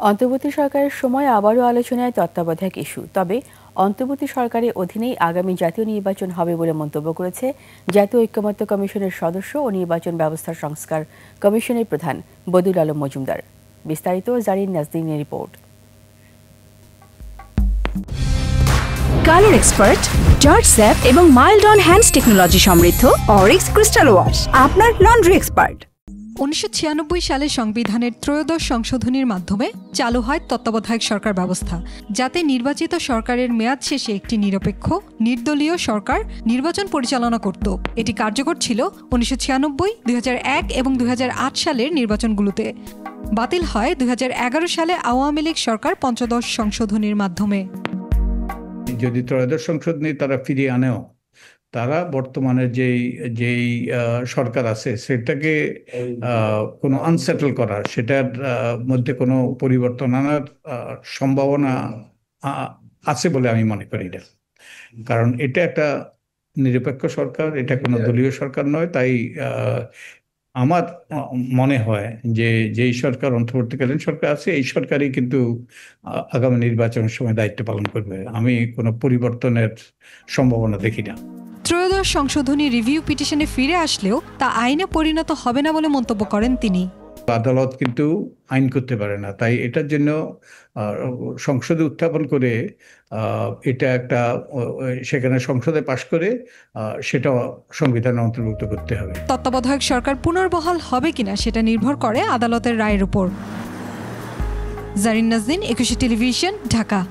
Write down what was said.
অন্তর্বর্তী সরকারের সময় আবারও আলোচনায় তত্ত্বাবধায়ক ইস্যু। তবে অন্তর্বর্তী সরকারের অধীনেই আগামী জাতীয় নির্বাচন হবে বলে মন্তব্য করেছে জাতীয় ঐক্যমত্য কমিশনের সদস্য ও নির্বাচন ব্যবস্থা সংস্কার কমিশনের প্রধান বদিউল আলম মজুমদার। বিস্তারিত জারিন নাজনীনের রিপোর্ট। কালার এক্সপার্ট, জর্জ স্যাপ এবং মাইল্ড অন হ্যান্ডস টেকনোলজি সমৃদ্ধ অরিক্স ক্রিস্টাল ওয়াশ আপনার লন্ড্রি এক্সপার্ট। 1996 সালে সংবিধানের ত্রয়োদশ সংশোধনীর মাধ্যমে চালু হয় তত্ত্বাবধায়ক সরকার ব্যবস্থা, যাতে নির্বাচিত সরকারের মেয়াদ শেষে একটি নিরপেক্ষ নির্দলীয় সরকার নির্বাচন পরিচালনা করত। এটি কার্যকর ছিল 1996, 2001 এবং 2008 সালের নির্বাচনগুলোতে। বাতিল হয় 2011 সালে আওয়ামী লীগ সরকার পঞ্চদশ সংশোধনীর মাধ্যমে। যদি ত্রয়োদশ সংশোধনী তারা ফিরিয়ে আনেও, তারা বর্তমানে যেই সরকার আছে সেটাকে কোনো আনসেটল করা, সেটার মধ্যে কোনো পরিবর্তন আনার সম্ভাবনা আছে বলে আমি মনে করি না। কারণ এটা একটা নিরপেক্ষ সরকার, এটা কোনো দলীয় সরকার নয়। তাই আমার মনে হয় যে যেই সরকার অন্তর্বর্তীকালীন সরকার আছে, এই সরকারই কিন্তু আগামী নির্বাচনের সময় দায়িত্ব পালন করবে। আমি কোনো পরিবর্তনের সম্ভাবনা দেখি না। ত্রয়োদশ সংশোধনী রিভিউ পিটিশনে ফিরে আসলেও তা আইনে পরিণত হবে না বলে মন্তব্য করেন তিনি। আদালত কিন্তু আইন করতে পারে না, তাই এটার জন্য সংসদে উত্থাপন করে এটা একটা সেখানে সংসদে পাশ করে সেটা সংবিধানে অন্তর্ভুক্ত করতে হবে। তত্ত্বাবধায়ক সরকার পুনর্বহাল হবে কিনা সেটা নির্ভর করে আদালতের রায়ের উপর। জারিন নাজনীন, 21 টেলিভিশন, ঢাকা।